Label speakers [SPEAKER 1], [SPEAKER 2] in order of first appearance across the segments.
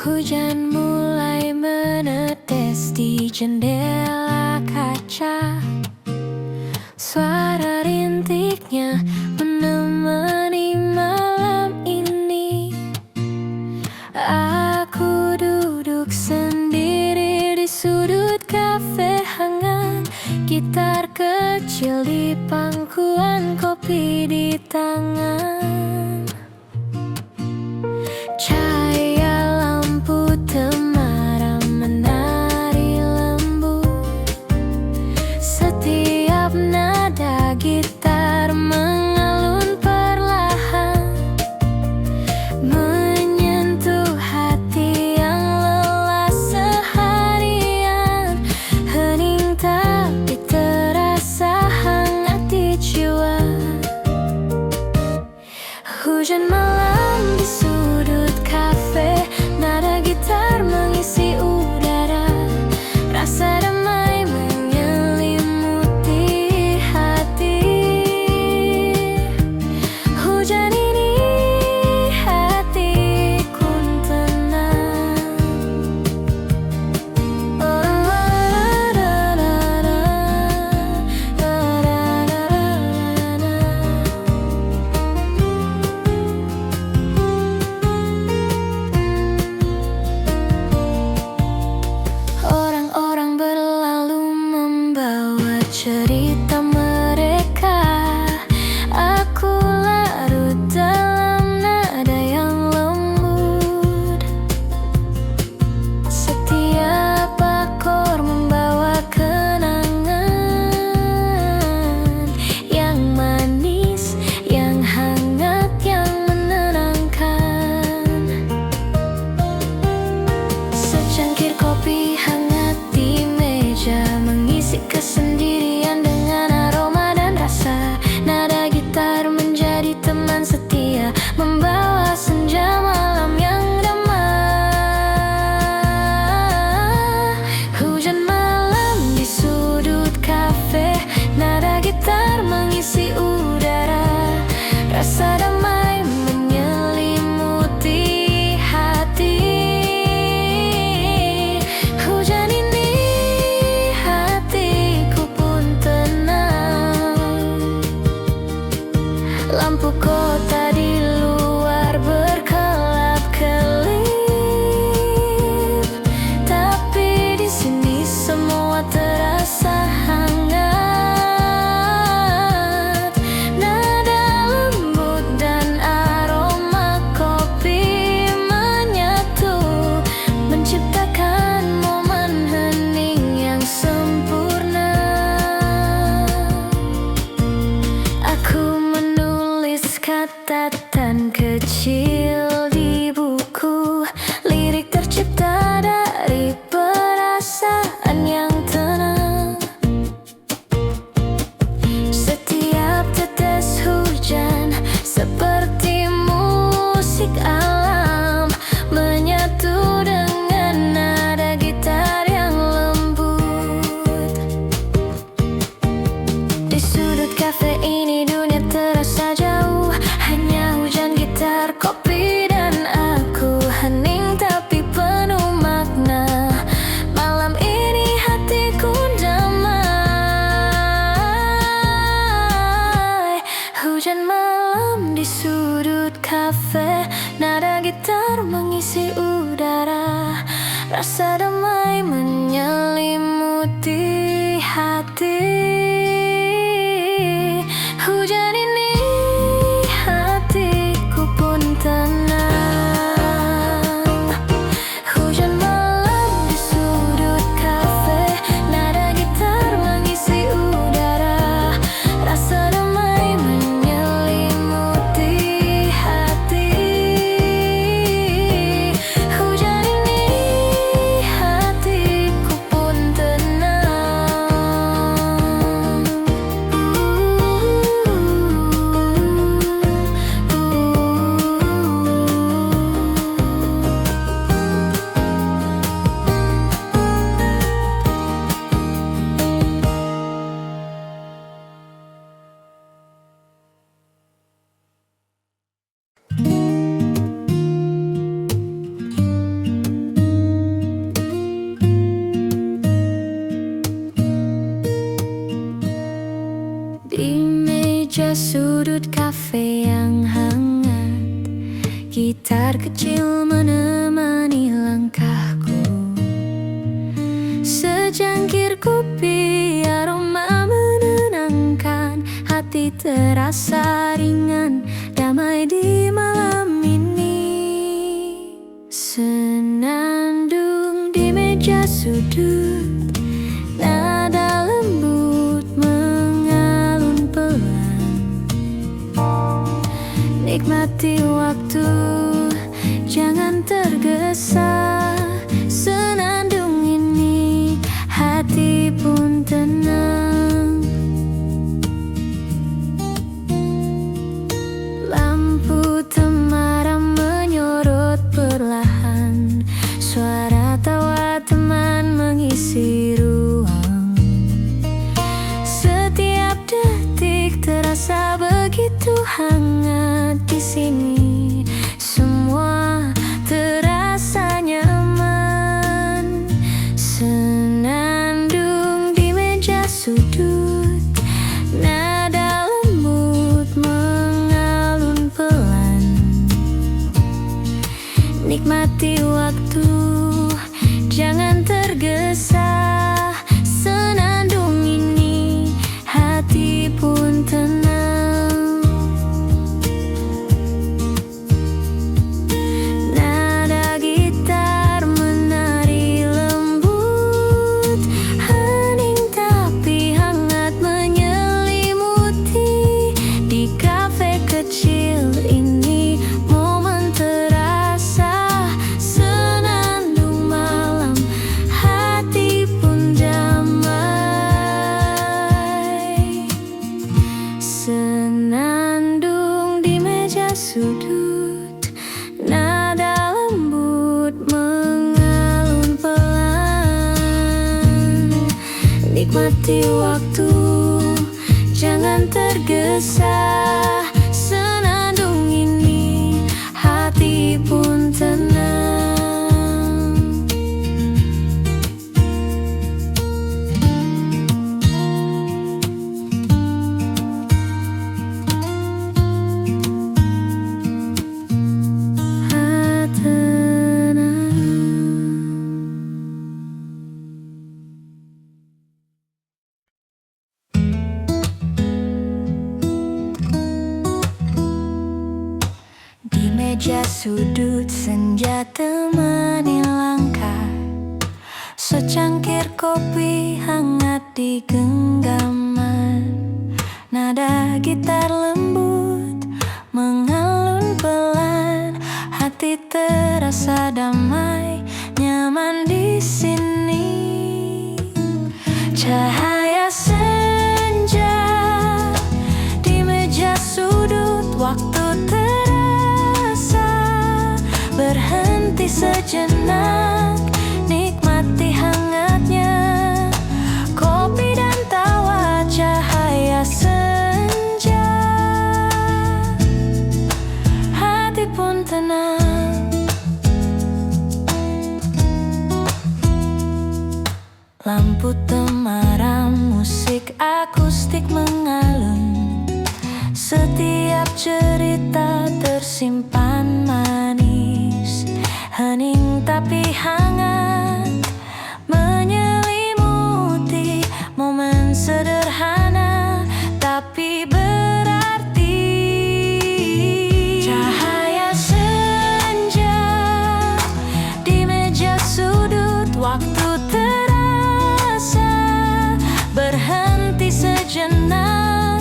[SPEAKER 1] Hujan mulai menetes di jendela kaca. Suara rintiknya menemani malam ini. Aku duduk sendiri di sudut kafe hangat, gitar kecil di pangkuan, kopi di tangan. Cahaya lampu temaram menari lembut. Setiap nada gitar mengalun perlahan, menyentuh hati yang lelah seharian. Hening tapi terasa hangat di jiwa. Hujan malam di sudut kafe, nada gitar mengisi udara. Rasa damai menyelimuti hati. Hujan ini hatiku tenang. Orang-orang berlalu membawa cerita mereka. Aku larut dalam nada yang lembut. Setiap akor membawa kenangan yang manis, yang hangat, yang menenangkan. Secangkir kopi hangat di meja mengisi kesendirian dengan aroma dan rasa. Nada gitar menjadi teman setia, membawa senja malam yang damai. Hujan malam di sudut kafe, nada gitar mengisi udara. Rasa damai menyelimuti hati. Hujan ini hatiku pun tenang. Lampu kota di luar berkelap-kelip, tapi di sini semua terasa hangat. Nada lembut dan aroma kopi menyatu, menciptakan momen hening yang sempurna. Aku menulis catatan kecil di buku, lirik tercipta dari perasaan yang tenang. Setiap tetes hujan seperti musik alam, menyatu dengan nada gitar yang lembut. Di sudut kafe ini dunia terasa jauh, hanya hujan, gitar, kopi, dan aku. Hening tapi penuh makna. Malam ini hatiku damai. Hujan malam di sudut kafe, nada gitar mengisi udara. Rasa damai menyelimuti hati. Hujan ini hatiku pun tenang. Hujan malam di sudut kafe, nada gitar mengisi udara. Rasa damai menyelimuti hati. Hujan ini hatiku pun tenang. meja sudut kafe yang hangat, gitar kecil menemani langkahku. Secangkir kopi, aroma menenangkan, hati terasa ringan, damai di malam ini. Senandung di meja sudut, nada lembut mengalun pelan. Nikmati waktu, jangan tergesa. Senandung ini, hati pun tenang. Lampu temaram menyorot perlahan, suara tawa teman mengisi ruang. Setiap detik terasa begitu hangat di sini. Semua terasa nyaman. Senandung di meja sudut, nada lembut mengalun pelan. Nikmati waktu, jangan tergesa. Senandung ini, hati pun tenang. Nada gitar menari lembut, hening tapi hangat menyelimuti. Di kafe kecil ini, momen terasa. Senandung malam, hati pun damai. Senandung di meja sudut, nada lembut mengalun pelan. Nikmati waktu, jangan tergesa. Senandung ini, hati pun tenang. Di meja sudut, senja temani langkah. Secangkir kopi hangat di genggaman. Nada gitar lembut mengalun pelan. Hati terasa damai, nyaman di sini. Cahaya senja di meja sudut, waktu terasa berhenti sejenak. Nikmati hangatnya kopi dan tawa cahaya senja. Hati pun tenang. Lampu temaram, musik akustik mengalun. Setiap cerita tersimpan manis, hening tapi hangat menyelimuti. Momen sederhana tapi berarti. Cahaya senja di meja sudut, waktu terasa berhenti sejenak.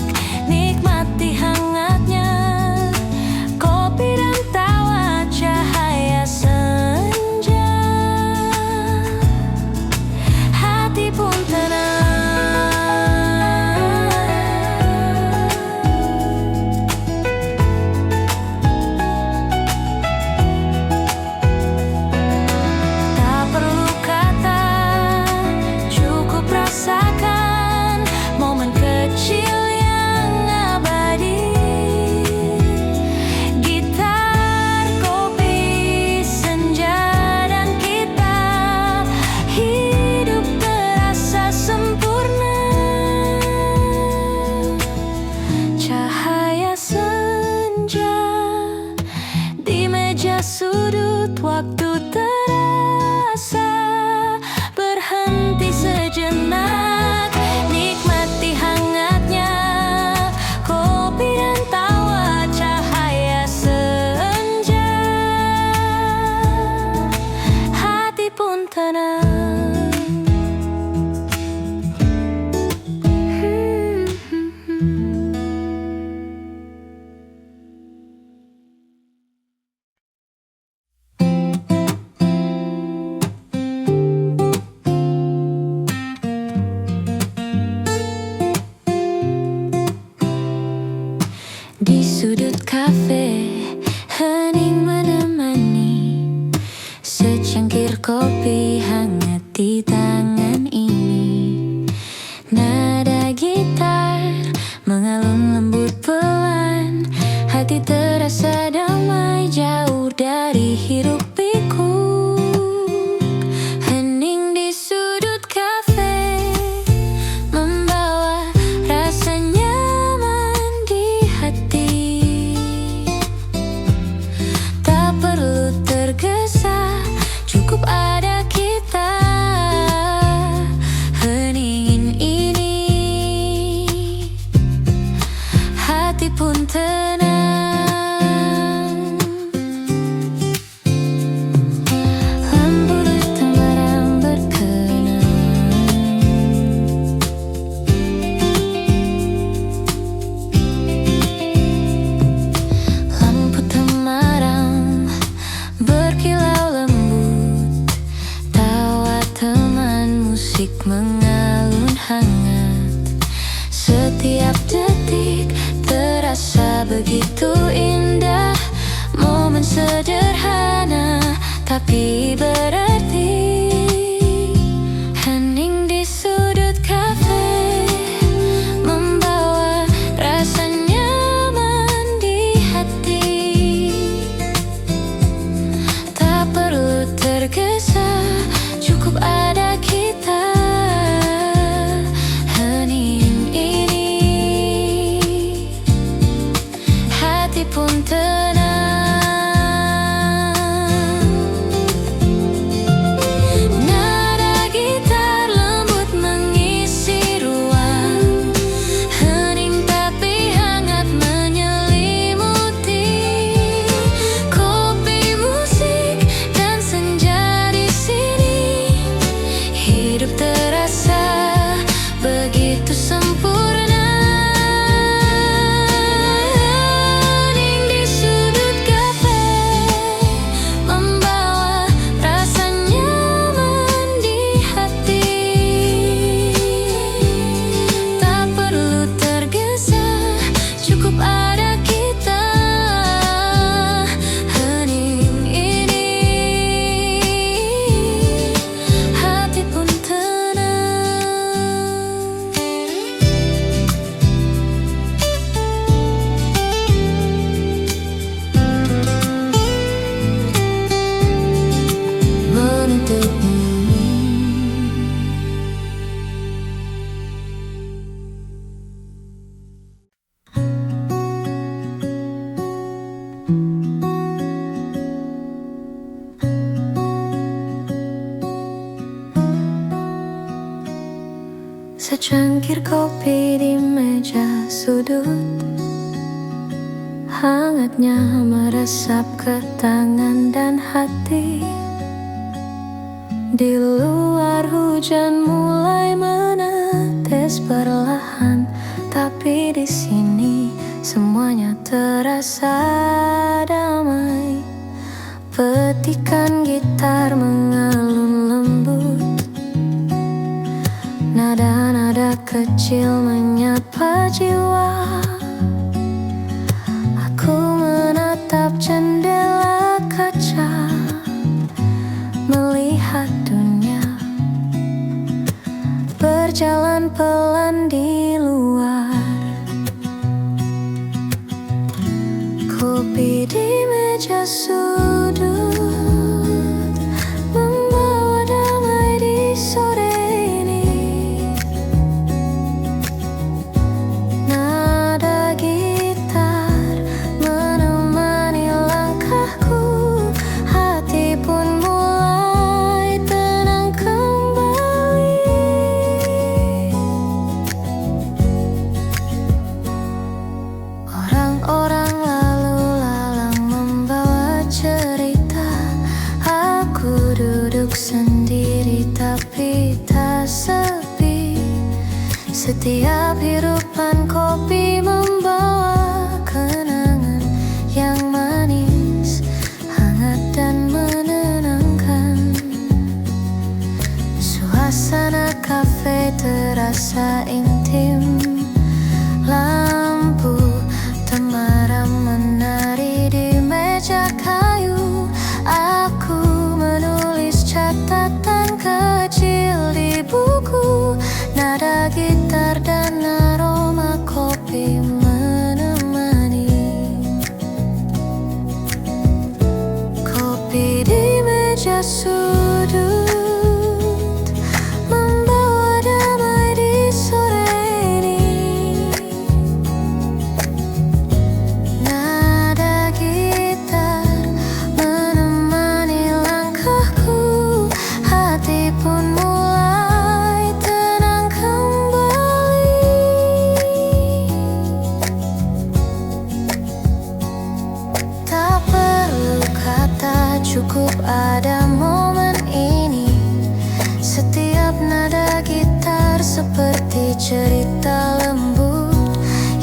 [SPEAKER 1] Nikmati hangatnya kopi dan waktu terasa berhenti sejenak. Nikmati hangatnya kopi dan tawa cahaya senja. Hati pun tenang. Di sudut kafe, hening menemani secangkir kopi hangat di tangan ini. Nada gitar mengalun lembut pelan, hati terasa damai jauh dari hiruk pikuk. Hening di sudut kafe membawa rasa nyaman di hati. Tak perlu tergesa, cukup ada kita. Heningin ini, hati pun tenang. Lampu hitam barang berkenang, lampu temaram berkilau lembut, tawa teman musik mengalun hangat. Setiap detik terasa begitu indah, momen sederhana tapi berarti. Hening di sudut kafe membawa rasa nyaman di hati. Tak perlu tergesa, cukup ada kita. Hening ini, hati pun tenang. Nada gitar lembut mengisi ruang, hening tapi hangat menyelimuti. Kopi, musik, dan senja di sini, hidup terasa begitu sempurna. Hening di sudut kafe membawa rasa nyaman di hati. Tak perlu tergesa, cukup ada kita. Hening ini, hati pun tenang. Menuntutmu. Secangkir kopi di meja sudut, hangatnya meresap ke tangan dan hati. Di luar hujan mulai menetes perlahan, tapi di sini semuanya terasa damai. Petikan gitar mengalun lembut, nada-nada kecil menyapa jiwa. Aku menatap jendela kaca, melihat dunia berjalan pelan di luar. Kopi di meja sudut membawa damai di sore ini. Nada gitar menemani langkahku, hati Aku duduk sendiri tapi tak sepi. Setiap hirupan kopi membawa kenangan yang manis, hangat dan menenangkan. Suasana kafe terasa intim. Lampu temaram menari di meja kayu. Aku menulis catatan kecil di buku. Nada gitar dan aroma kopi menemani. Kopi di meja sudut membawa damai di sore ini. Nada gitar menemani langkahku. Hati pun mulai tenang kembali. Tak perlu kata, cukup ada momen ini. Setiap nada gitar seperti cerita lembut.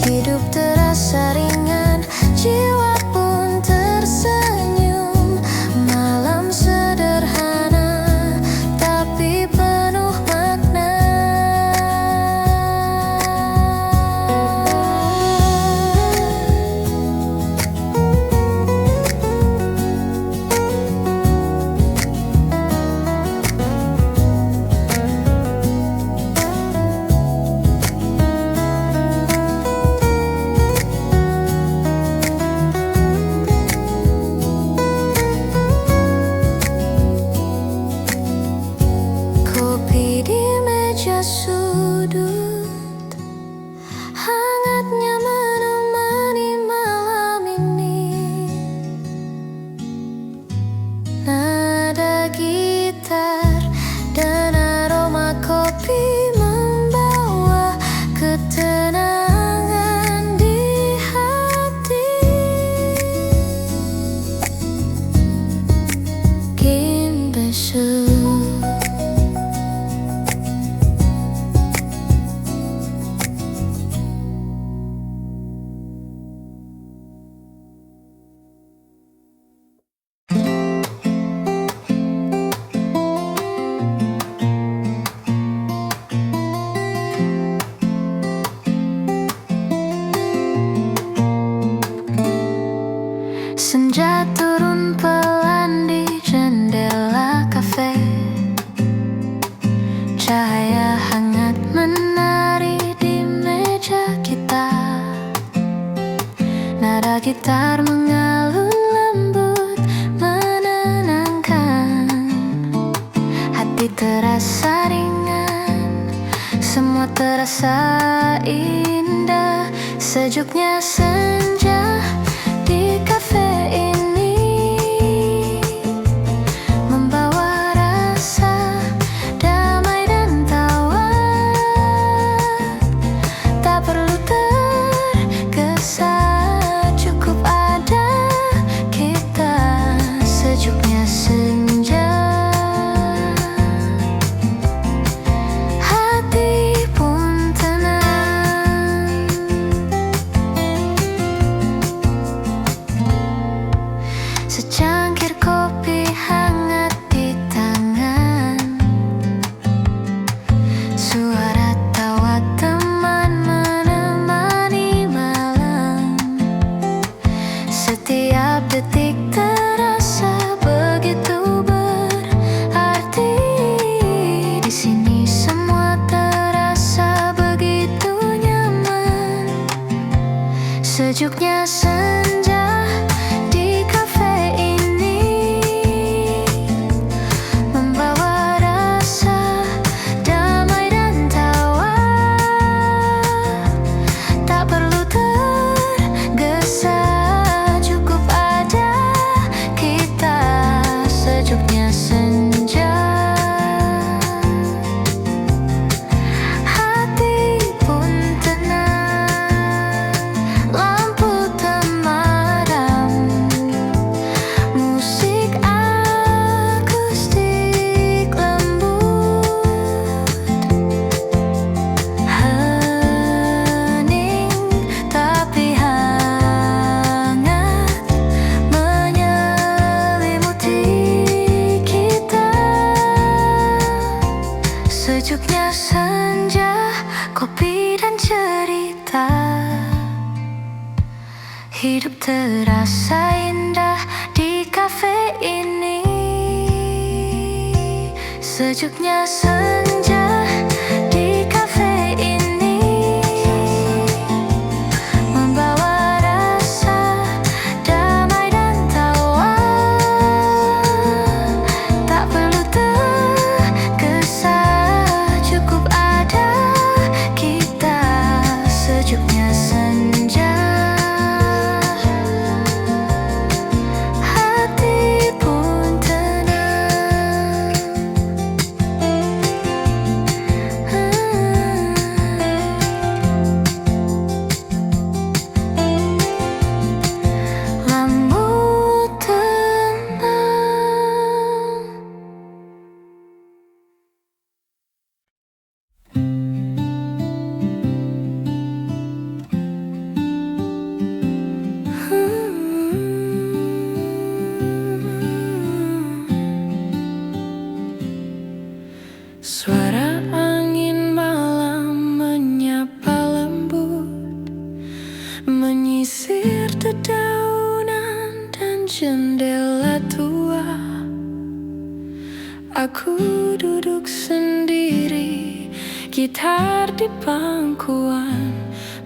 [SPEAKER 1] Hidup terasa ringan, jiwa pun tersenyum. Malam sederhana tapi penuh makna. Kopi di meja sudut, hangatnya menemani malam ini. Nada gitar dan aroma kopi membawa ketenangan di hati. Kimbesu. Senja turun pelan di jendela kafe. Cahaya hangat menari di meja kita. Nada gitar mengalun lembut menenangkan. Hati terasa ringan, semua terasa indah. Sejuknya senja di kafe ini membawa rasa damai dan tawa. Tak perlu tergesa, cukup ada kita. Sejuknya senja, hati pun tenang. Hidup terasa indah di kafe ini. Sejuknya senja di kafe ini membawa rasa damai dan tawa. Tak perlu tergesa, cukup ada kita. Sejuknya senja, hati pun tenang. Lambut tenang. Suara angin malam menyapa lembut, menyisir dedaunan dan jendela tua. Aku duduk sendiri, gitar di pangkuan,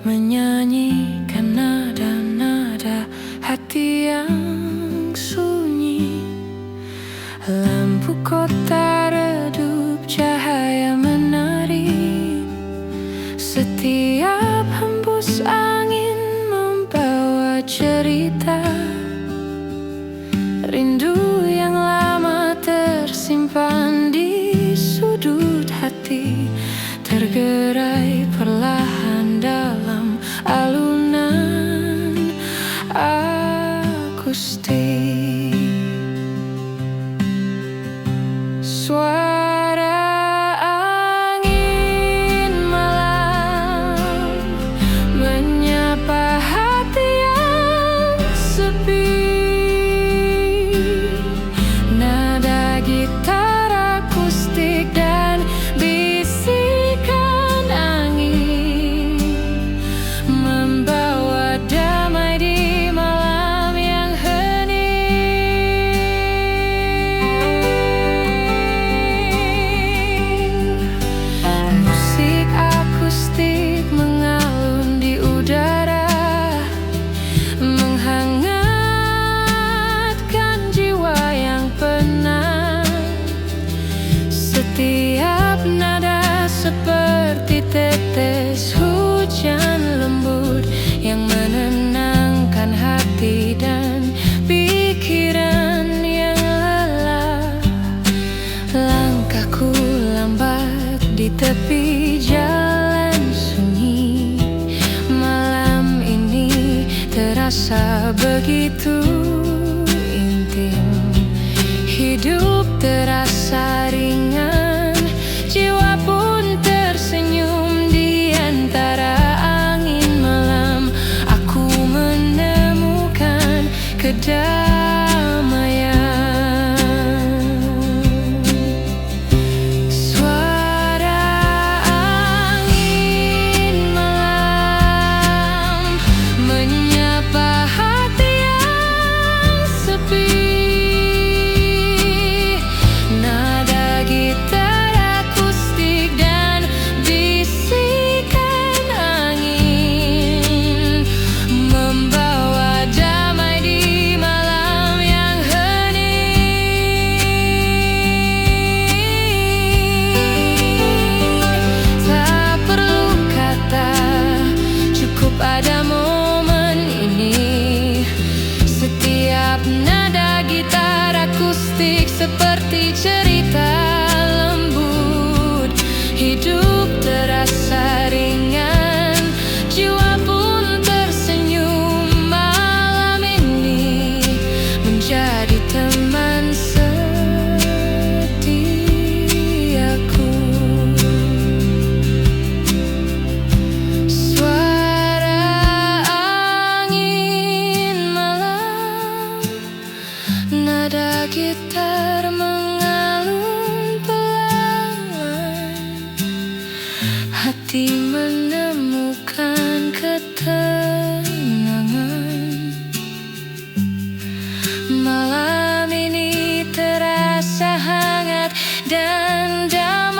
[SPEAKER 1] menyanyikan nada-nada hati yang sunyi. Lampu kota redup, cahaya menari. Setiap hembus angin membawa cerita. Rindu yang lama tersimpan di sudut hati, tergerai perlahan dalam alunan akustik. Suara angin malam menyapa hati yang sepi. Nada gitar akustik dan bisikan angin membawa damai di malam yang hening. Musik akustik mengalun di udara, menghangatkan jiwa yang penat. Setiap nada seperti tetes hujan lembut yang menenangkan hati dan pikiran yang lelah. Langkahku lambat di tepi jalan sunyi. Malam ini terasa begitu intim. Hidup terasa ringan, jiwa pun tersenyum di antara angin malam. Aku menemukan kedamaian. Suara angin malam menyapa hati yang sepi. Nada gitar akustik dan bisikan angin membawa damai di malam yang hening. Tak perlu kata, cukup ada momen ini. Setiap nada gitar akustik seperti cerita lembut. Hidup terasa ringan, jiwa pun tersenyum. Malam ini menjadi teman setiaku. Suara angin malam, nada gitar mengalun dan damai.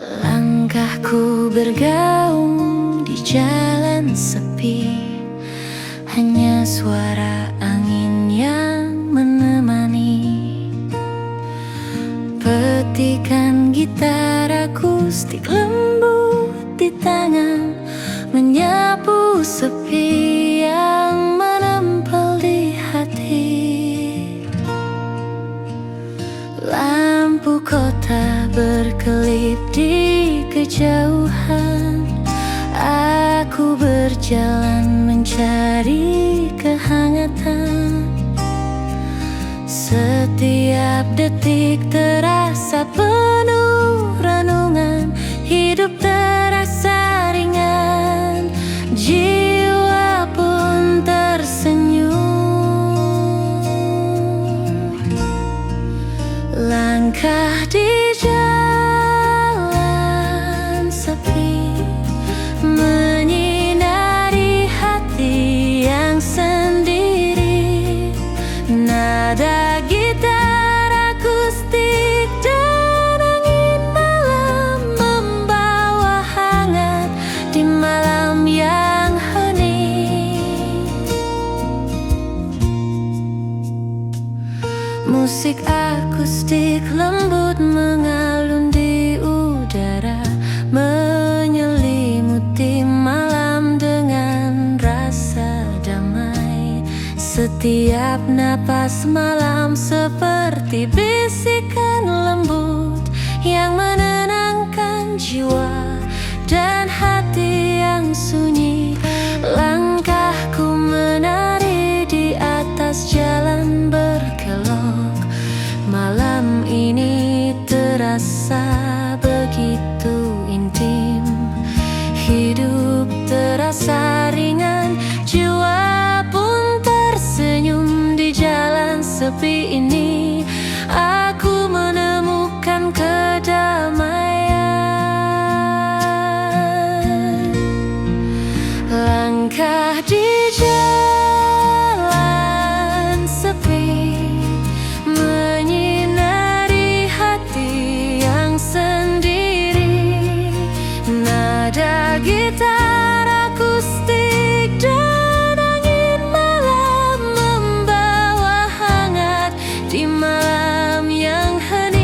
[SPEAKER 1] Langkahku bergaung di jalan sepi, hanya suara angin yang menemani. Petikan gitar akustik lembut di tangan, menyapu sepi yang menempel di hati. Lampu kota berkelip di kejauhan, aku berjalan mencari kehangatan. Setiap detik terasa penuh renungan, hidup terasa ringan, jiwa pun tersenyum. Langkah di jalan sepi, menyinari hati yang sendiri. Nada gitar akustik dan angin malam membawa hangat di malam yang hening. Musik akustik lembut mengalun di udara, menyelimuti malam dengan rasa damai. Setiap napas malam seperti bisikan lembut yang menenangkan jiwa dan hati yang sunyi. Langkahku menari di atas jalan berkelok, malam ini terasa begitu intim. Hidup terasa ringan, jiwa pun tersenyum. Di jalan sepi ini aku menemukan kedamaian. Langkah di jalan sepi, menyinari hati yang sendiri. Nada gitar akustik dan angin malam membawa hangat di malam yang hening.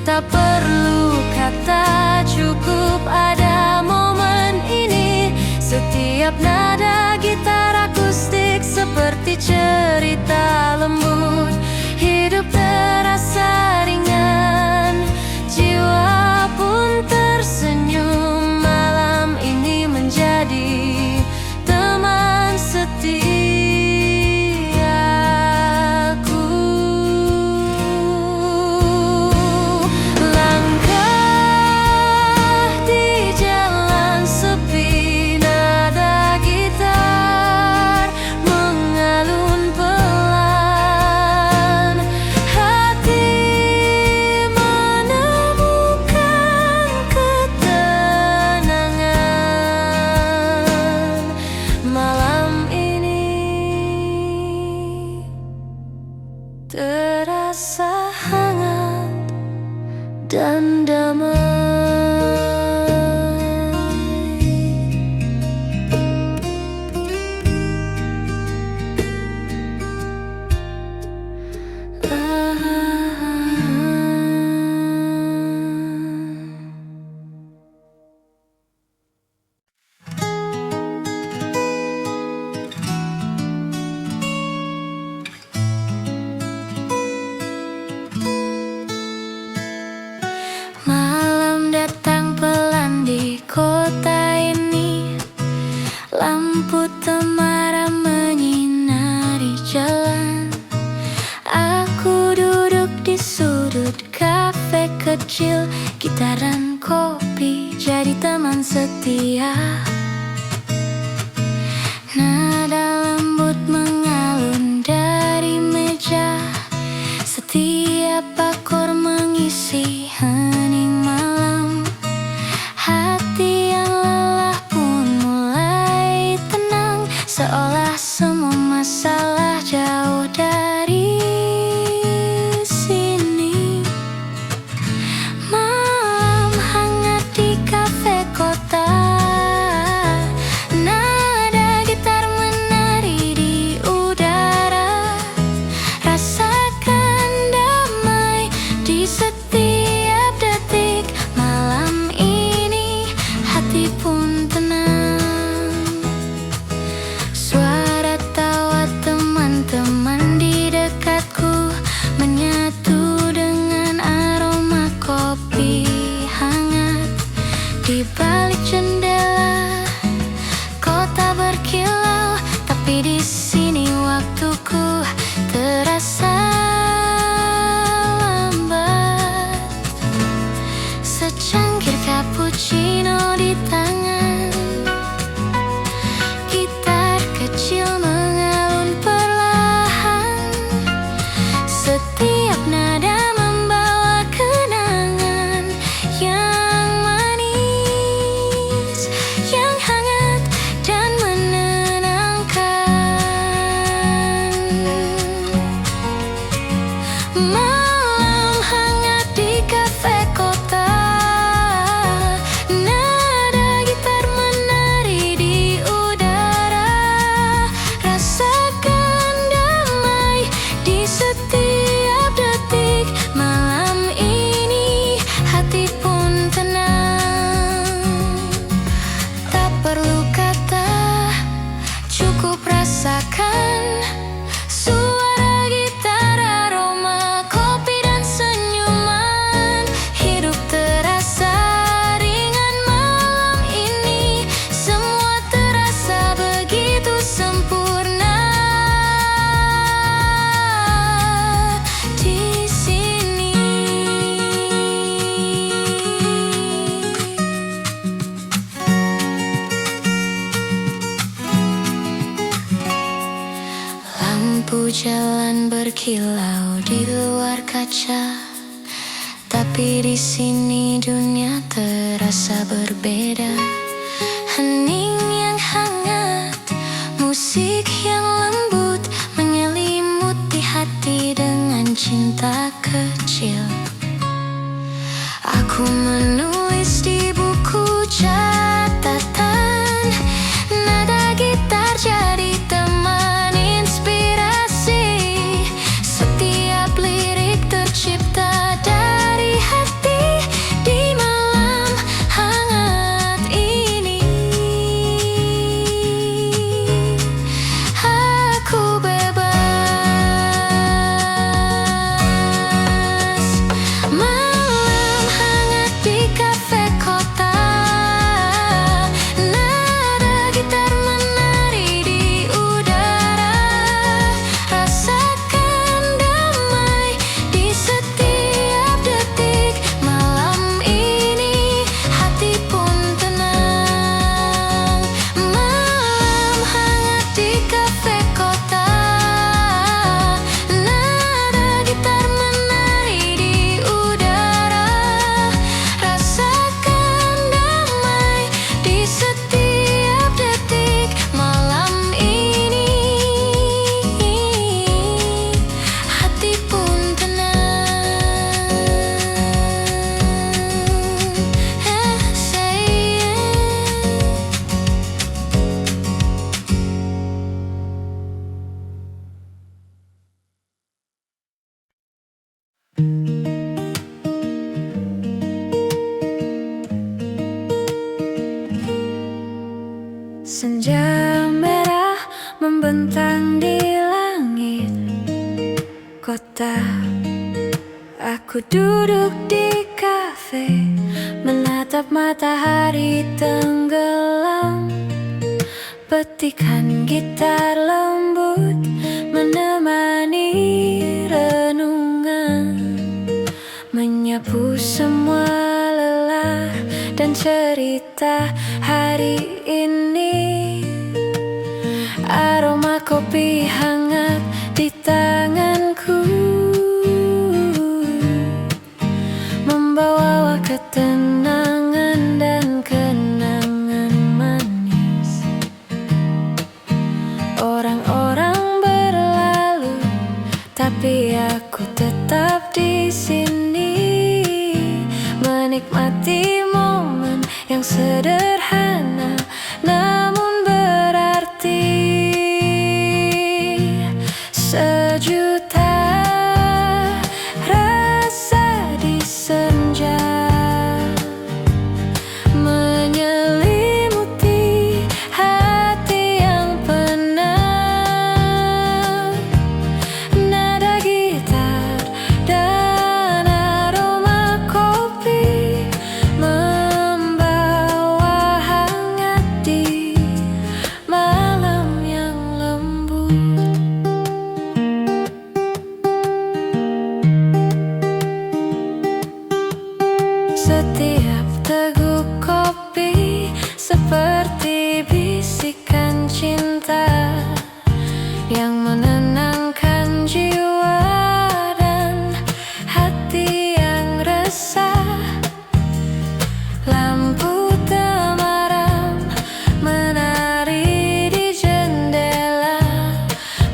[SPEAKER 1] Tak perlu kata, cukup ada momen ini. Setiap nada gitar akustik seperti cerita lembut, hidup terasa ringan, jiwa pun tersenyum. Malam ini menjadi teman setiaku. Langkah di jalan sepi, nada gitar mengalun pelan. Hati menemukan ketenangan. Malam ini terasa hangat dan damai. Malam kecil, gitar dan kopi jadi teman setia. Nada lembut mengalun dari meja, setiap akor mengisi hening malam. Hati yang lelah pun mulai tenang, seolah semua masalah jauh dari sini. Malam hangat di kafe kota, nada gitar menari di udara. Rasakan damai di setiap detik. Malam ini hati pun tenang. Suara tawa teman-teman di dekatku menyatu dengan aroma kopi hangat. Di balik jendela kota berkilau, tapi di sini waktuku terasa lambat. Secangkir cappuccino di tangan, gitar kecil mengalun perlahan. Setiap nada membawa kenangan yang manis, yang hangat dan menenangkan. Malam hangat di kafe kota, nada gitar menari di udara. Rasakan damai di setiap detik. Malam ini hati pun tenang. Tak perlu kata, cukup rasakan suara gitar, aroma kopi dan senyuman. Hidup terasa ringan malam ini, semua terasa begitu sempurna di sini. Lampu jalan berkilau di luar kaca, tapi di sini dunia terasa berbeda. Hening yang hangat, musik yang lembut menyelimuti hati dengan cinta kecil. Aku menulis di buku catatan, nada gitar jadi teman inspirasi. Setiap lirik tercipta dari hati di malam hangat ini. Aku bebas. Malam hangat di kafe kota, nada gitar menari di udara. Rasakan damai di setiap detik. Malam ini hati pun tenang. Malam hangat di kafe kota, nada gitar menari di udara. Rasakan damai di setiap detik. Malam ini hati pun tenang. Say senja merah membentang di langit kota. Aku duduk di kafe, menatap matahari tenggelam. Petikan gitar lembut menemani renungan, menyapu semua kita hari ini. Aroma kopi hangat di tanganku, membawa ketenangan dan kenangan manis. Orang-orang berlalu, tapi aku tetap di sini, menikmati momen yang sederhana namun berarti. Sejuta rasa di senja menyelimuti hati yang penat. Nada gitar dan aroma kopi membawa hangat di malam yang lembut. Setiap teguk kopi seperti bisikan cinta yang menenangkan jiwa dan hati yang resah. Lampu temaram menari di jendela,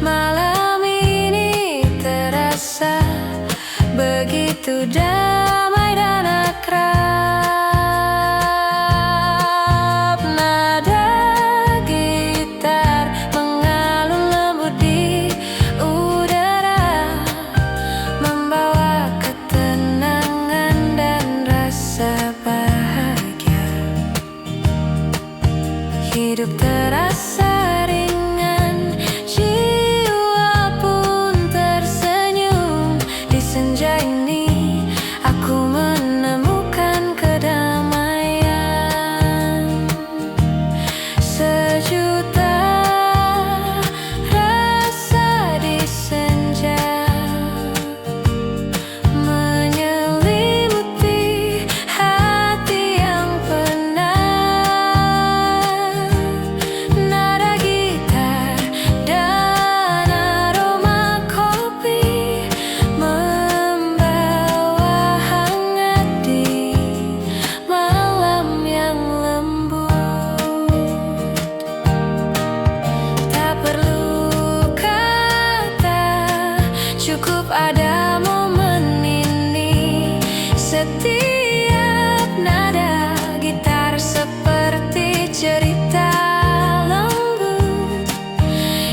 [SPEAKER 1] malam ini terasa begitu damai dan akrab. Nada gitar mengalun lembut di udara, membawa ketenangan dan rasa bahagia. Hidup terasa ringan, jiwa pun tersenyum. Di senja ini aku menemukan kedamaian. Sejuta rasa di senja menyelimuti hati yang penat. Nada gitar dan aroma kopi membawa hangat di malam yang lembut. Tak perlu kata, cukup ada momen ini. Setiap nada gitar seperti cerita lembut.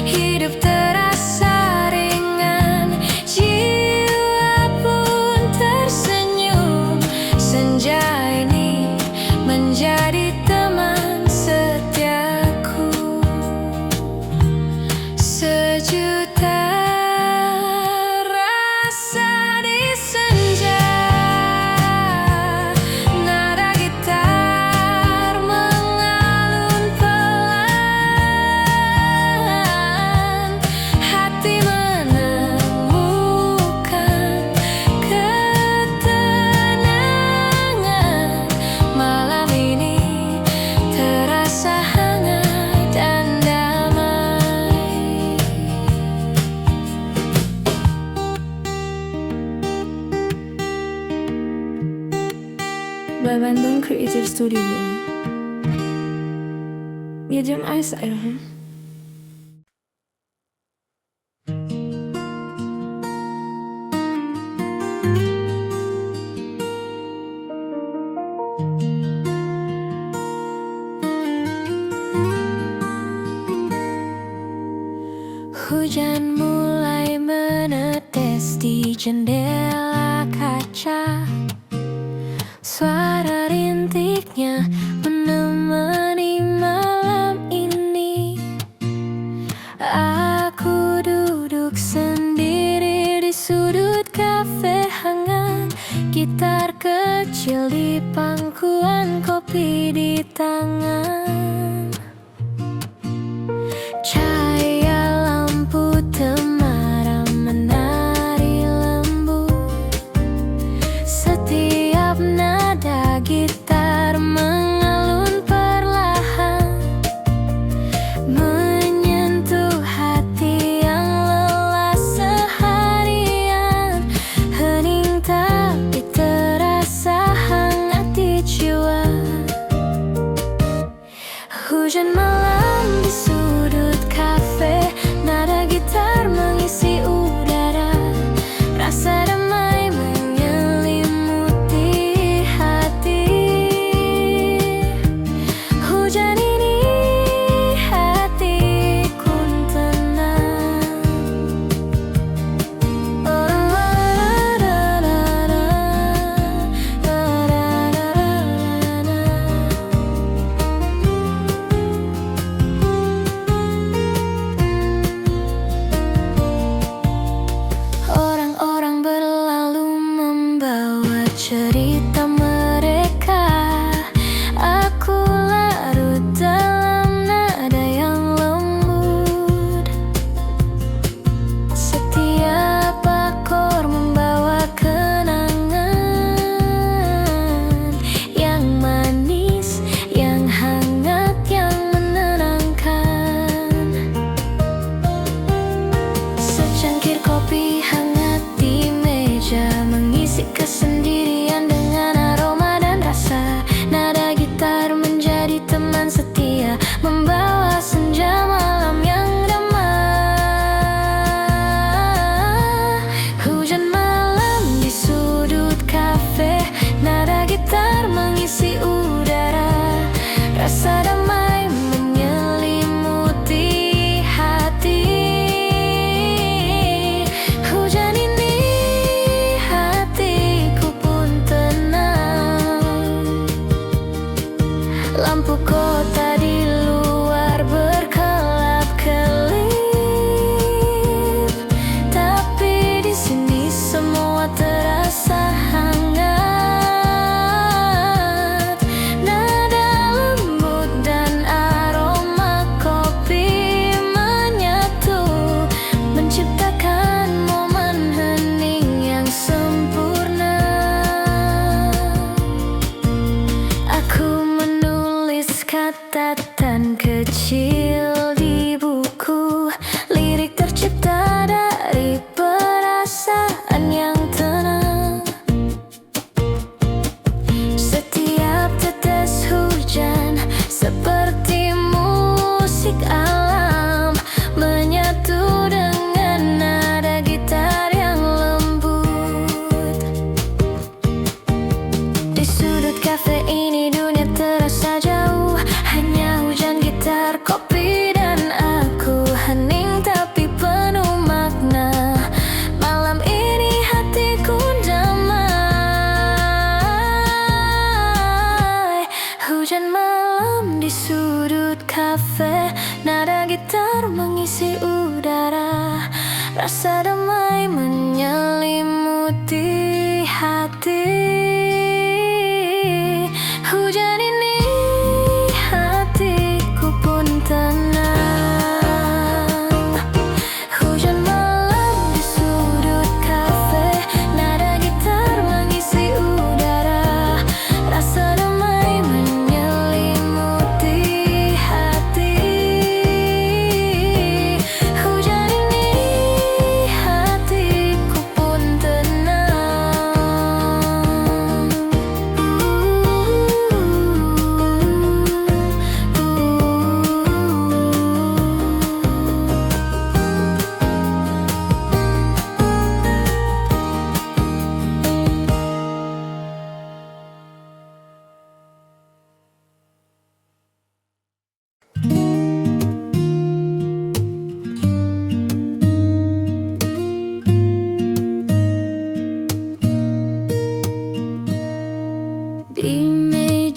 [SPEAKER 1] Hidup terasa ringan, jiwa pun tersenyum. Senja ini menjadi teman setiaku. Sejuta rasa di senja, nada gitar mengalun pelan. Hati menemukan ketenangan. Malam ini terasa hangat dan damai.
[SPEAKER 2] By Bandung Creative Studio. Ya jam asa ya.
[SPEAKER 1] Hujan mulai menetes di jendela kaca. Suara rintiknya menemani malam ini. Aku duduk sendiri di sudut kafe hangat, gitar kecil di pangkuan kopi di tangan. Cahaya lampu temaram menari lembut. Setiap nada gitar mengalun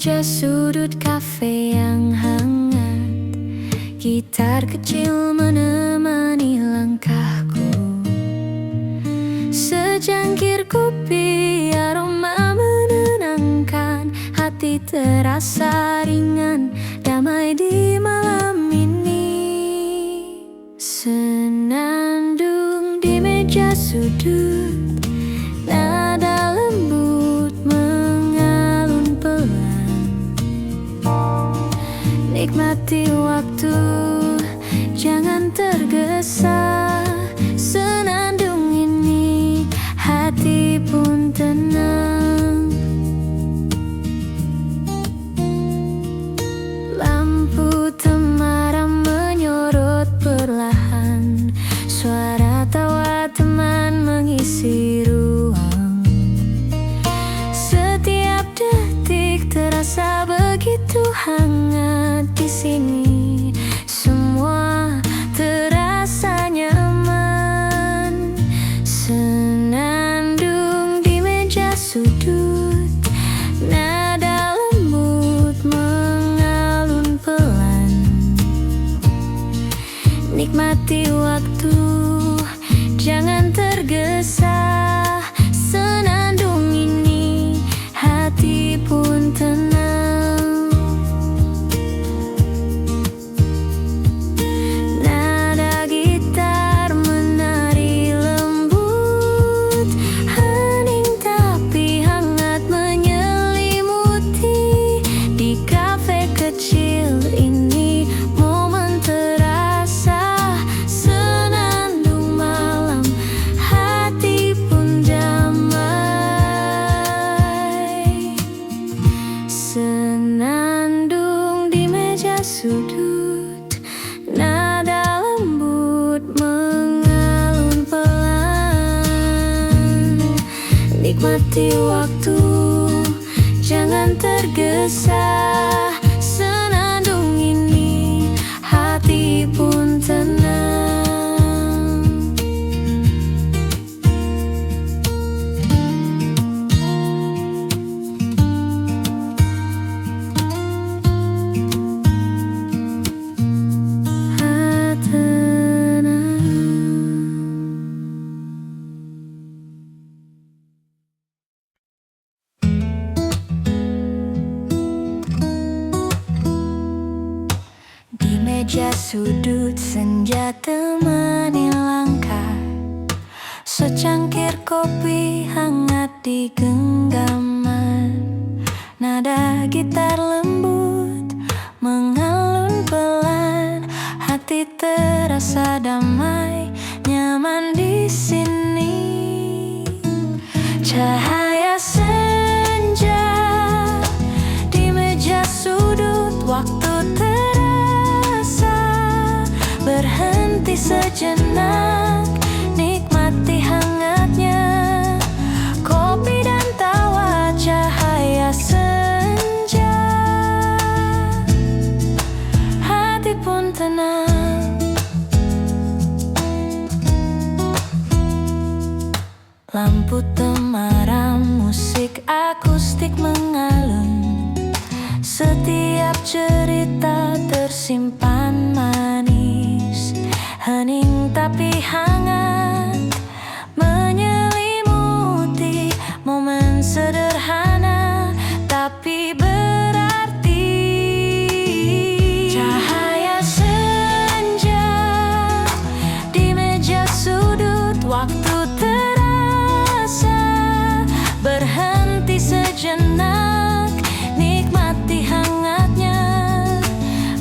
[SPEAKER 1] meja sudut kafe yang hangat, gitar kecil menemani langkahku. Secangkir kopi aroma menenangkan, hati terasa ringan, damai di malam ini. Senandung di meja sudut, nada lembut mengalun pelan. Nikmati waktu, jangan tergesa. Senandung ini, hati pun tenang. Lampu temaram menyorot perlahan, suara tawa teman mengisi ruang. Setiap detik terasa begitu hangat di sini. Semua terasa nyaman. Senandung di meja sudut, nada lembut mengalun pelan. Nikmati waktu, jangan tergesa. Senandung ini, hati pun tenang. Nada gitar menari lembut, hening tapi hangat menyelimuti. Di kafe kecil ini, momen terasa. Senandung malam, hati pun damai. Senandung di meja sudut, nada lembut mengalun pelan. Nikmati waktu, jangan tergesa. Senandung ini, hati pun tenang. Di meja sudut, senja temani langkah. Secangkir kopi hangat di genggaman. Nada gitar lembut mengalun pelan. Hati terasa damai, nyaman di sini. Cahaya senja di meja sudut, waktu terasa berhenti sejenak. Nikmati hangatnya kopi dan tawa cahaya senja. Hati pun tenang. Lampu temaram, musik akustik mengalun. Setiap cerita tersimpan manis, hening tapi hangat menyelimuti. Momen sederhana tapi berarti. Cahaya senja di meja sudut, waktu terasa berhenti sejenak. Nikmati hangatnya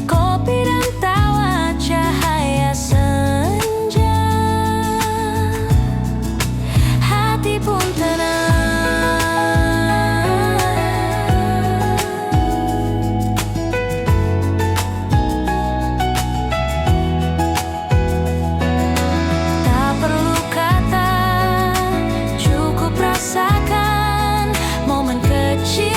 [SPEAKER 1] kopi dan tawa cahaya senja. Hati pun tenang. Tak perlu kata, cukup rasakan momen kecil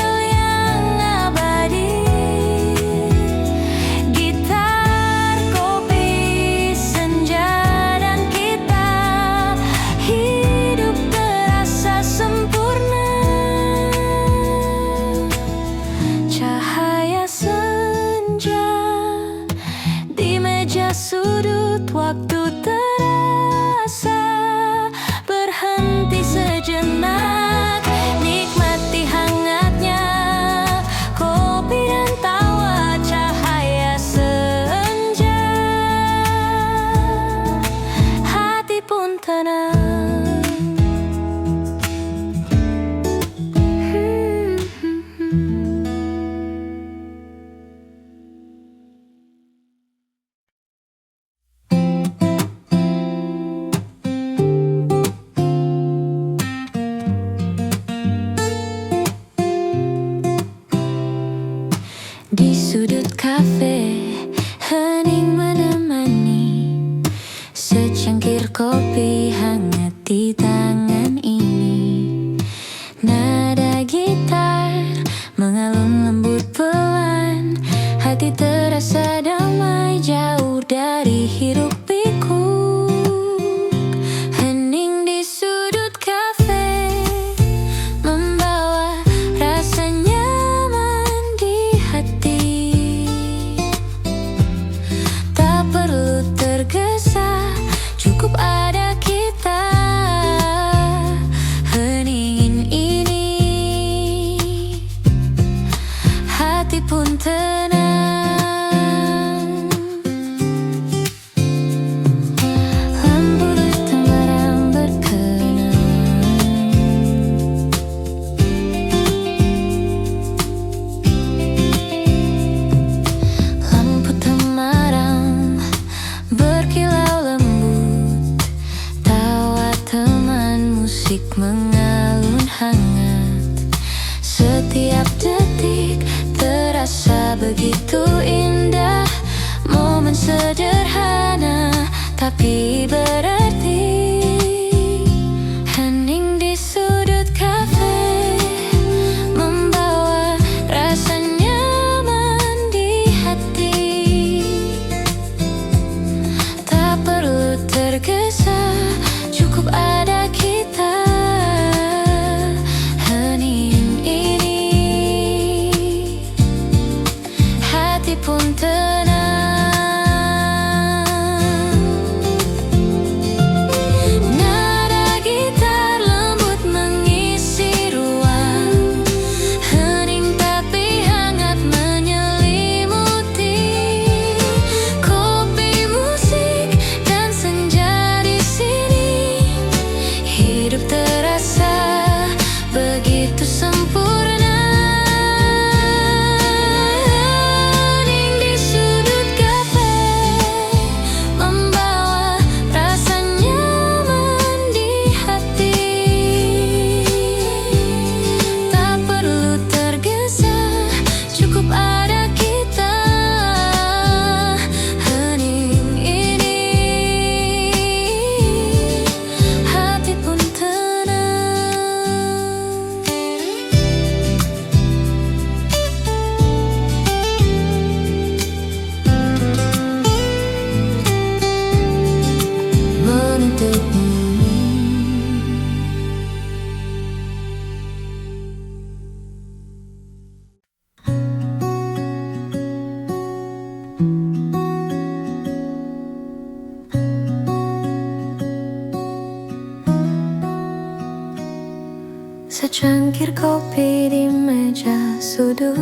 [SPEAKER 1] kafe, hening menemani secangkir kopi hangat di tangan ini. Nada gitar mengalun lembut pelan, hati terasa damai jauh dari hiruk pikuk. Hening di sudut kafe membawa rasa nyaman di hati. Tak perlu tergesa, cukup ada kita. Heningin ini, hati pun tenang. Lampu hitam barang berkenang, lampu temaram berkilau lembut, tawa teman musik mengalun hangat. Setiap detik terasa begitu indah, momen sederhana tapi berarti. Hening di sudut kafe membawa rasa nyaman di hati. Tak perlu tergesa, cukup ada kita. Hening ini, hati pun tenang. Nada gitar lembut mengisi ruang, hening tapi hangat menyelimuti. Kopi, musik, dan senja di sini, hidup terasa begitu sempurna. Hening di sudut kafe membawa rasa nyaman di hati. Tak perlu tergesa, cukup ada kita. Hening ini, hati pun tenang. Menutupmu, secangkir kopi di meja sudut,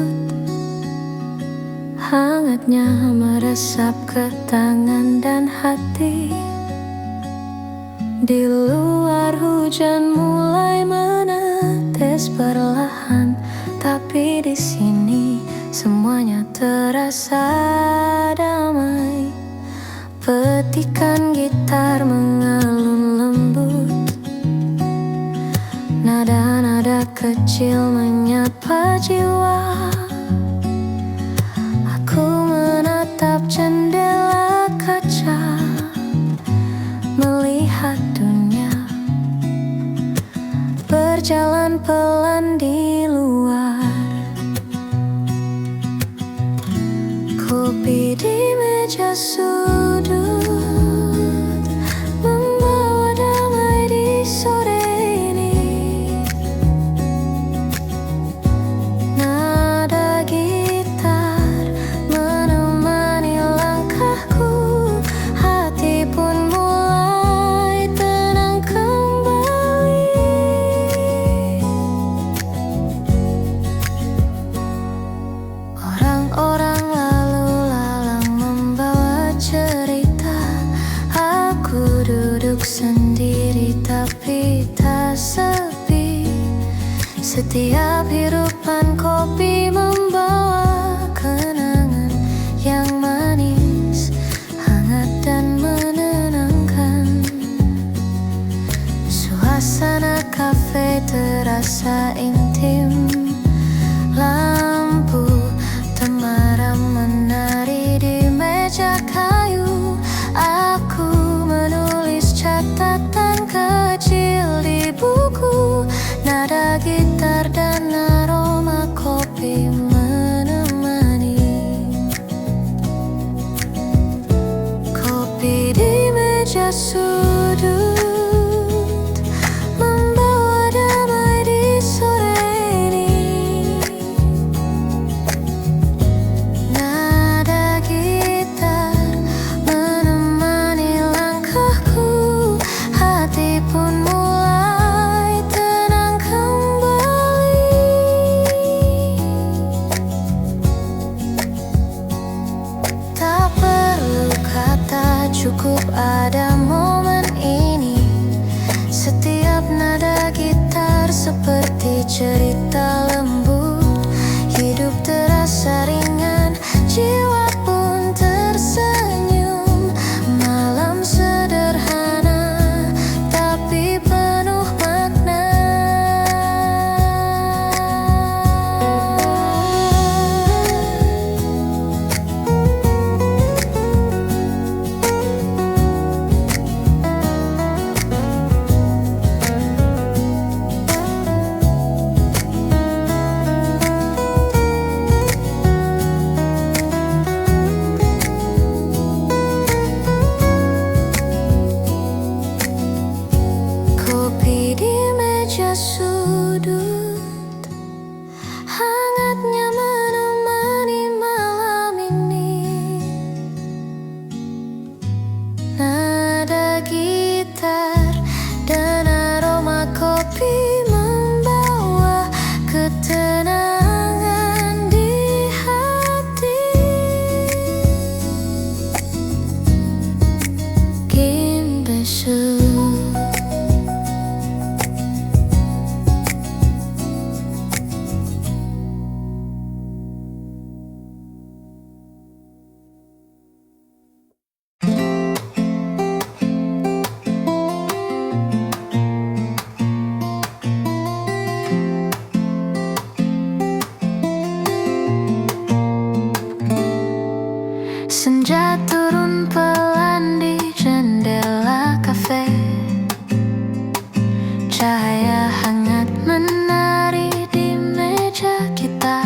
[SPEAKER 1] hangatnya meresap ke tangan dan hati. Di luar hujan mulai menetes perlahan, tapi di sini semuanya terasa damai. Petikan gitar mengalun lembut, nada-nada kecil menyapa jiwa. Aku menatap jendela kaca, melihat dunia berjalan pelan di luar. Kopi di meja sudut membawa damai di sore ini. Nada gitar menemani langkahku, hati pun mulai tenang kembali. Orang-orang lalu lalang membawa cerita. Aku duduk sendiri tapi tak sepi. Setiap hirupan kopi membawa kenangan yang manis, hangat dan menenangkan. Suasana kafe terasa intim, lampu temaram menarik cerita lembut, hidup terasa ringan, jiwa pun tersenyum. Malam sederhana tapi penuh makna. Kopi di meja sudut, hangatnya menemani malam ini. Nada gitar dan aroma kopi membawa ketenangan di hati. Kimbesu. Senja turun pelan di jendela kafe, cahaya hangat menari di meja kita.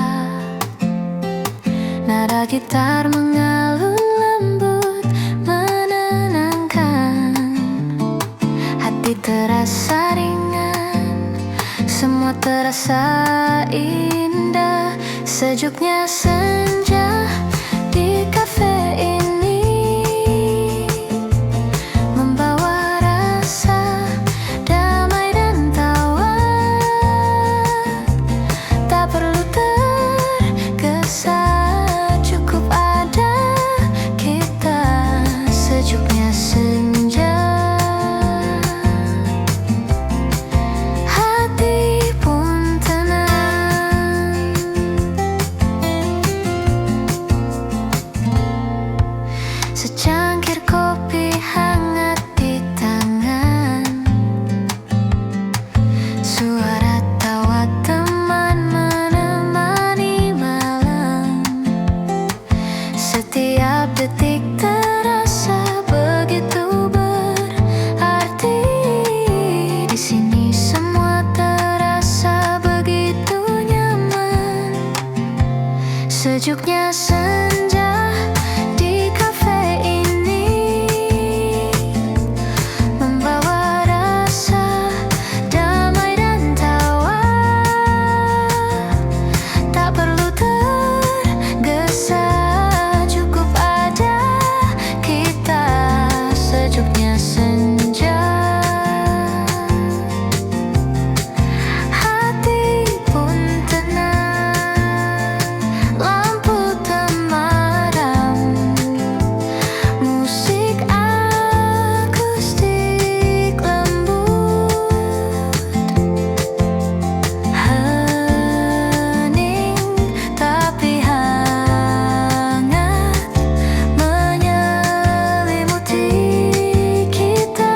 [SPEAKER 1] Nada gitar mengalun lembut menenangkan, hati terasa ringan, semua terasa indah. Sejuknya senja di kafe ini membawa rasa damai dan tawa. Tak perlu tergesa, cukup ada kita. Sejuknya senja, hati pun tenang. Secangkir kopi hangat di tangan, suara tawa teman menemani malam. Setiap detik terasa begitu berarti. Di sini semua terasa begitu nyaman. Sejuknya senja di kafe ini membawa rasa damai dan tawa. Tak perlu tergesa, cukup ada kita. Sejuknya senja, hati pun tenang. Lampu temaram, musik akustik lembut, hening tapi hangat menyelimuti kita.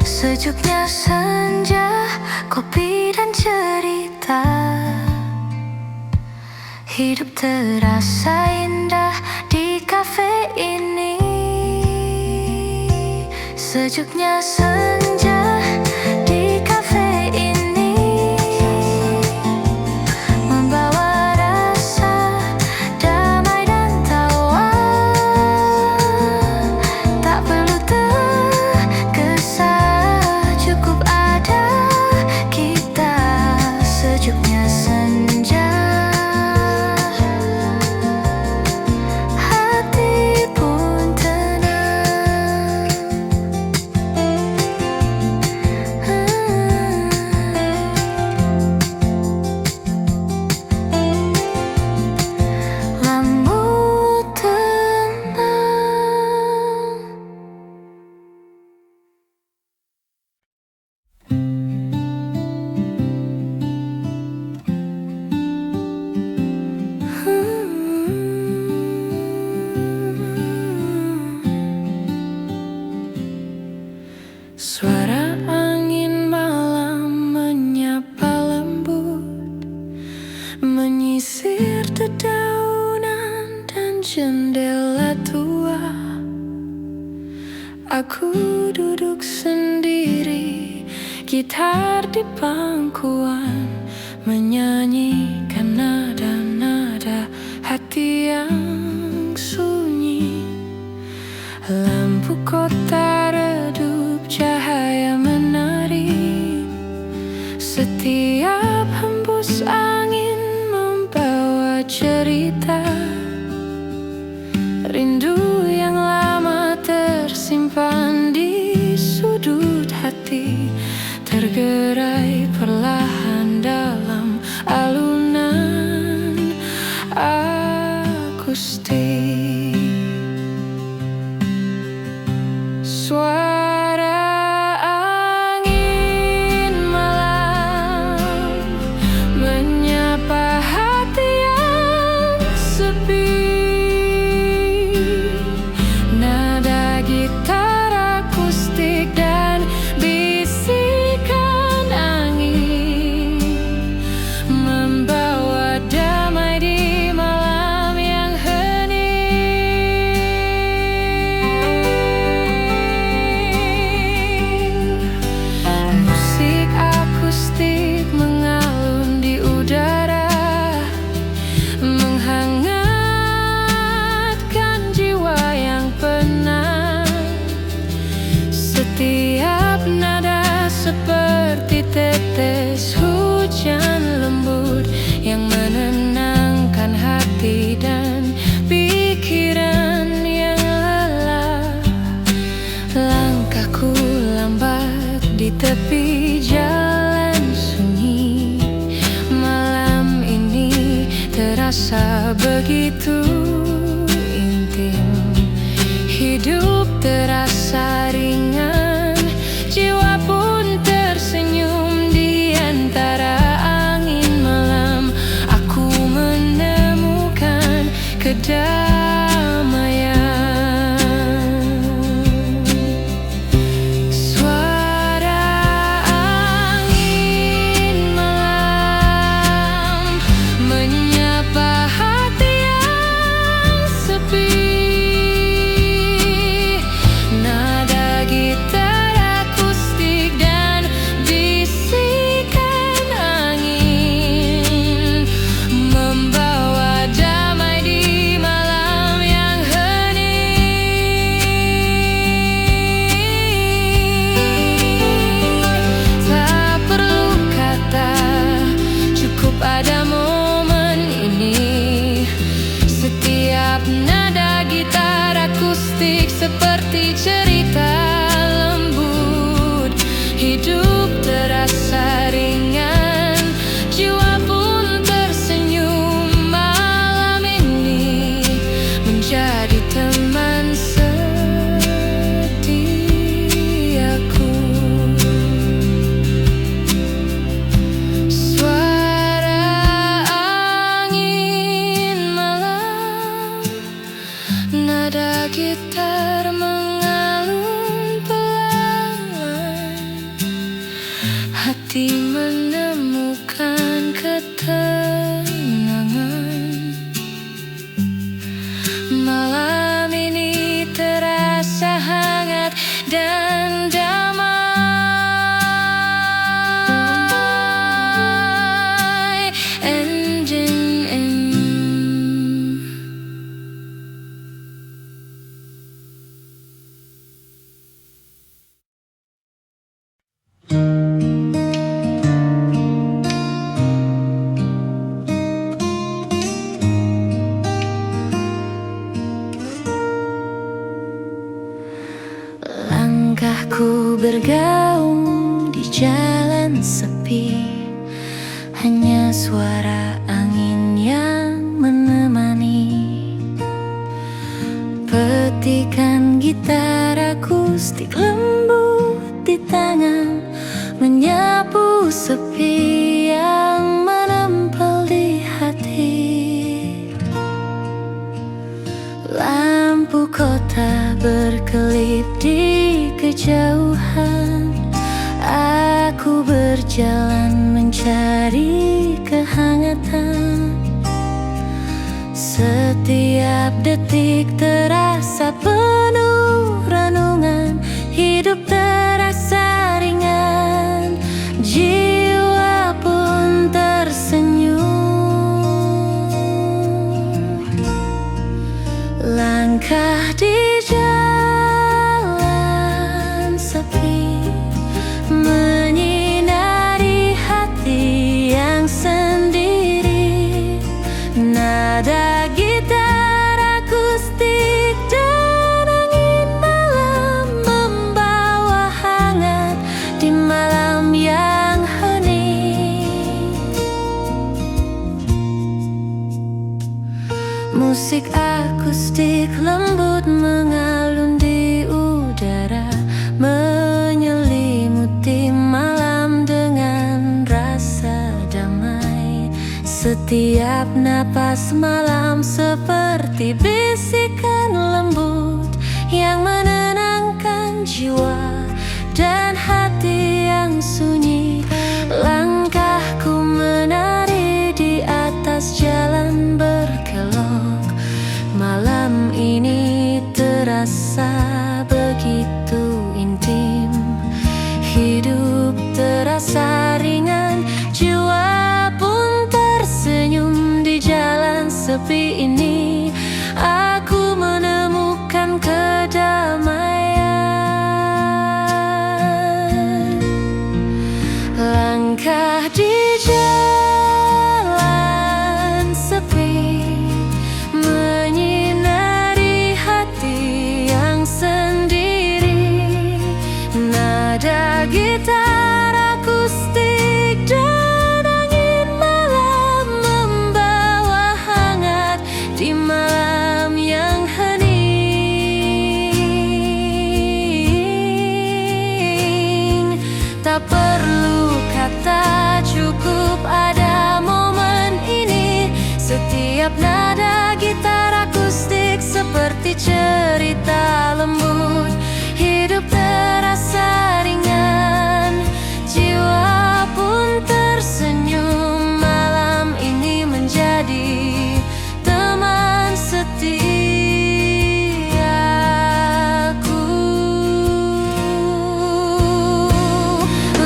[SPEAKER 1] Sejuknya senja, kopi dan cerita, hidup terasa indah di kafe ini. Sejuknya senja di kafe ini membawa rasa damai dan tawa. Tak perlu tergesa, cukup ada kita. Sejuknya senja, hati pun tenang.
[SPEAKER 2] Aku duduk sendiri, gitar di pangkuan, menyanyikan nada-nada hati yang sunyi. Lampu kota redup, cahaya menari. Setiap hembus angin membawa cerita. Rindu yang lama tersimpan di sudut hati, tergerai perlahan dalam alunan akustik. Suara angin malam menyapa hati yang sepi. Nada gitar akustik dan bisikan angin membawa damai di malam yang hening. Musik akustik mengalun di udara, menghangatkan jiwa yang penat. Setiap nada seperti tetes hujan lembut yang menenangkan hati dan pikiran yang lelah. Langkahku lambat di tepi jalan sunyi. Malam ini terasa begitu intim. Hidup terasa ringan, jiwa pun tersenyum di antara angin malam. Aku menemukan kedamaian. Suara angin malam menyapa hati yang sepi. Nada gitar akustik dan bisikan angin membawa damai di malam yang hening. Tak perlu kata, cukup ada momen ini. Setiap nada gitar akustik seperti cerita lembut. Hidup terasa ringan, jiwa pun tersenyum. Malam ini menjadi teman setiaku. Suara angin malam, nada gitar mengalun pelan. Hati menemukan ketenangan. Malam ini terasa hangat dan damai. Ending. Langkahku bergaung di jalan sepi, hanya suara angin yang menemani. Petikan gitar akustik lembut di tangan, menyapu sepi yang menempel di hati. Lampu kota berkelip di kejauhan. Aku berjalan mencari kehangatan. Setiap detik terasa penuh renungan. Musik akustik lembut mengalun di udara, menyelimuti malam dengan rasa damai. Setiap napas malam seperti bisikan lembut yang menenangkan jiwa dan hati yang sunyi. Langkahku menari di atas jalan berkelok. Malam ini terasa begitu intim. Hidup terasa ringan, jiwa pun tersenyum. Di jalan sepi ini aku menemukan kedamaian. Langkah di jalan sepi menyinari hati yang sendiri. Nada gitar akustik dan angin malam membawa hangat di malam yang hening. Tak perlu kata, cukup ada momen ini. Setiap nada gitar akustik seperti cerita lembut. Hidup terasa ringan, jiwa pun tersenyum. Malam ini menjadi teman setiaku.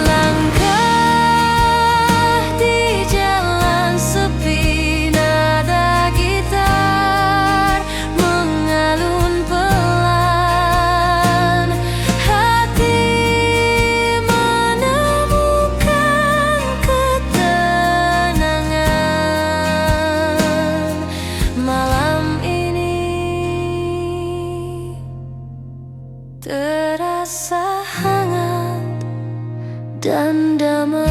[SPEAKER 2] Langkah di jalan sepi, nada gitar mengalun pelan. Hati menemukan ketenangan. Malam ini terasa hangat dan damai.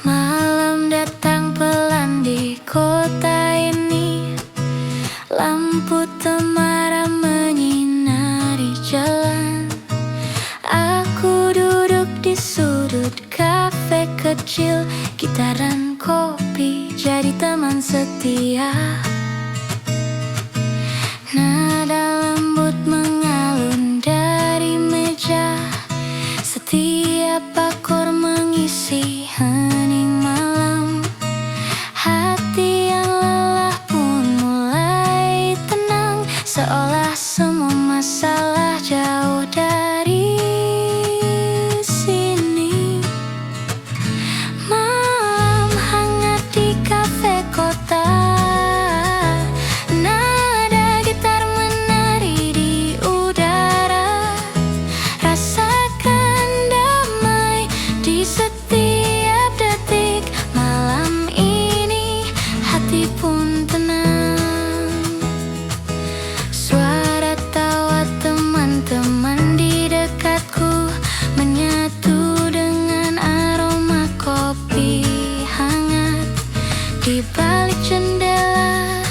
[SPEAKER 2] Malam datang pelan di kota ini. Lampu temaram menyinari jalan. Aku duduk di sudut kafe kecil. Gitaran kopi jadi teman setia. Nada lembut mengalun dari meja. Setiap akor mengisi hening malam. Hati yang lelah pun mulai tenang, seolah semua masalah jauh dari sini. Malam hangat di kafe kota. Nada gitar menari di udara. Rasakan damai di setiap detik. Malam ini hati pun tenang. Suara tawa teman-teman di dekatku menyatu dengan aroma kopi hangat. Di balik jendela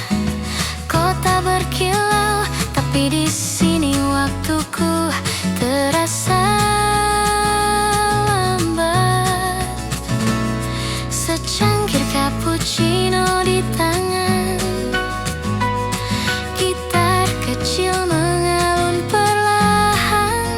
[SPEAKER 2] kota berkilau, tapi di sini waktuku terasa lambat. Secangkir cappuccino di tangan. Gitar kecil mengalun perlahan.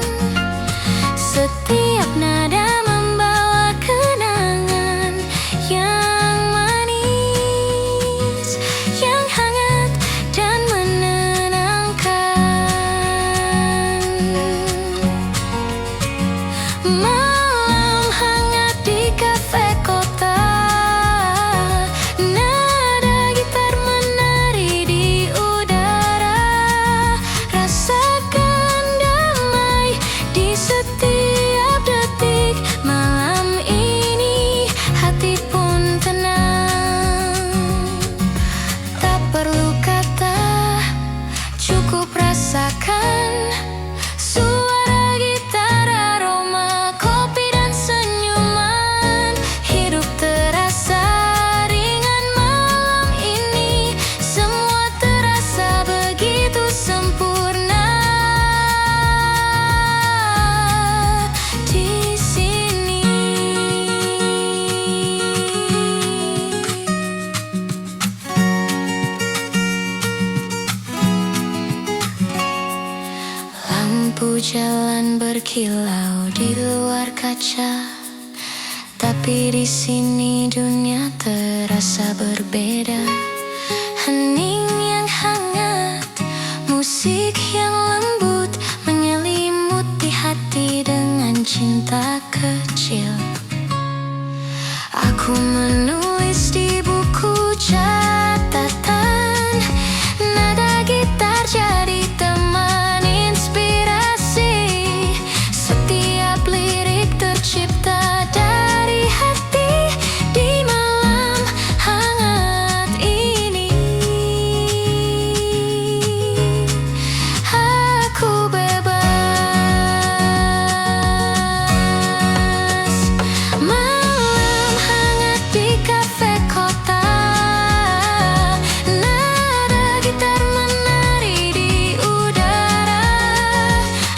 [SPEAKER 2] Setiap nada membawa kenangan yang manis, yang hangat dan menenangkan. Malam hangat di kafe kota. Nada gitar berkilau di luar kaca, tapi di sini dunia terasa berbeda. Hening yang hangat, musik yang lembut menyelimuti hati dengan cinta kecil. Aku menulis di buku catatan, nada gitar jadi teman inspirasi. Setiap lirik tercipta dari hati di malam hangat ini. Aku bebas. Malam hangat di kafe kota, nada gitar menari di udara.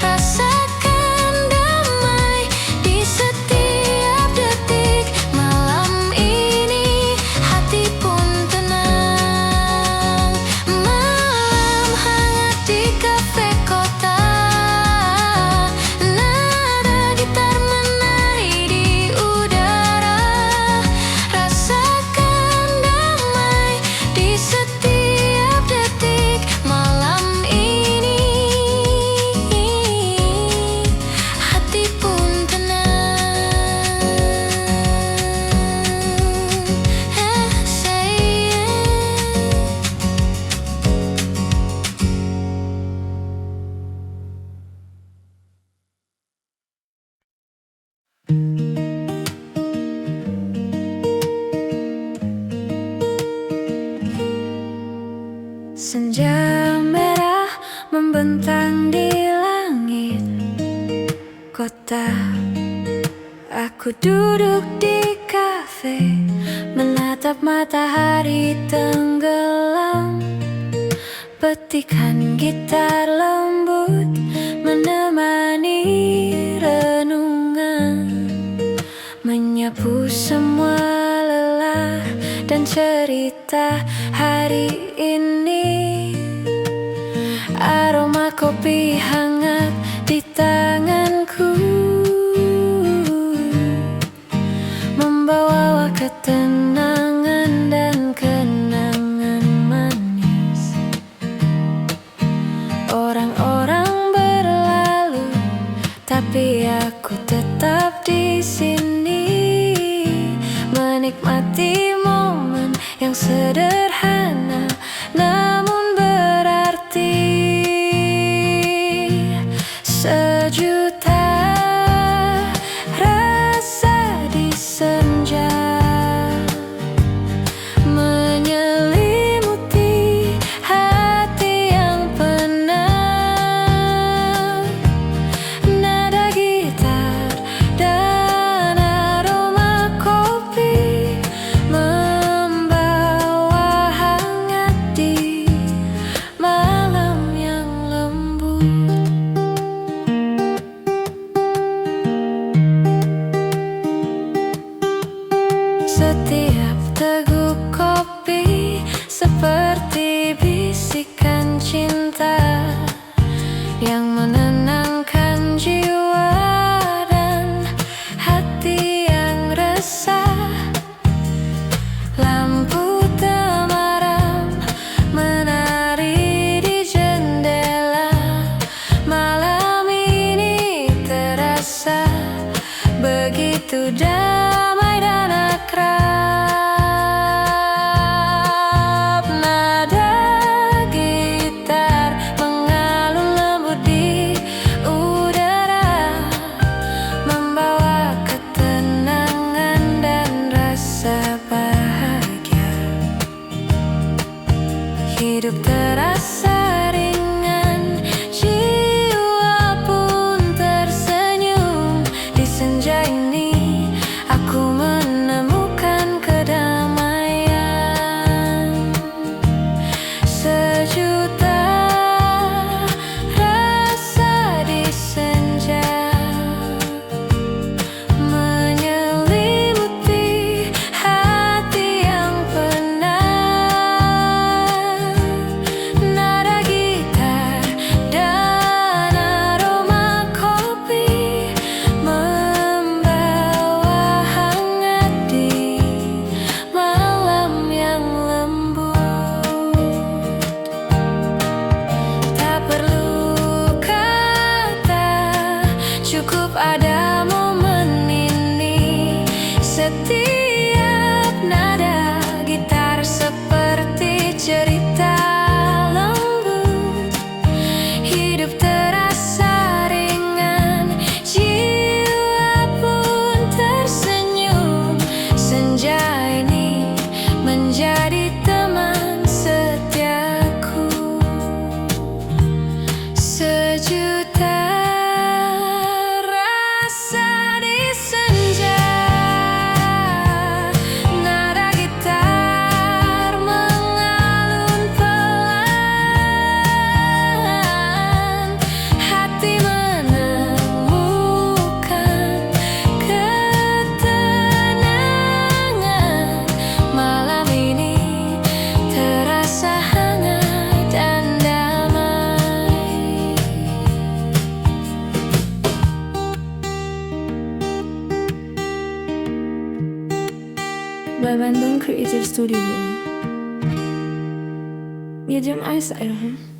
[SPEAKER 2] Rasakan damai di setiap detik. Malam ini hati pun tenang. Malam hangat di kafe kota, nada gitar menari di udara. Rasakan damai di setiap detik. Malam ini hati pun tenang.
[SPEAKER 1] Senja merah membentang di langit kota. Aku duduk di kafe, menatap matahari tenggelam. Petikan gitar lembut menemani renungan, menyapu semua lelah dan cerita hari ini. Aroma kopi hangat di tanganku membawa ketenangan dan kenangan manis. Orang-orang berlalu, tapi aku tetap di sini, menikmati momen yang sederhana namun berarti. Sejuta rasa di senja menyelimuti hati yang penat. Nada gitar dan aroma kopi membawa hangat di malam yang lembut. Setiap teguk kopi seperti bisikan cinta yang menenangkan jiwa dan hati yang resah. Lampu temaram menari di jendela. Malam ini terasa begitu damai dan akrab. Nada gitar mengalun lembut di udara, membawa ketenangan dan rasa bahagia. Hidup terasa ringan, jiwa pun tersenyum. Di senja ini aku menemukan kedamaian. Sejuta rasa di senja menyelimuti hati yang penat. Nada
[SPEAKER 3] by Bandung Creative Studio. Medium ice, I don't know.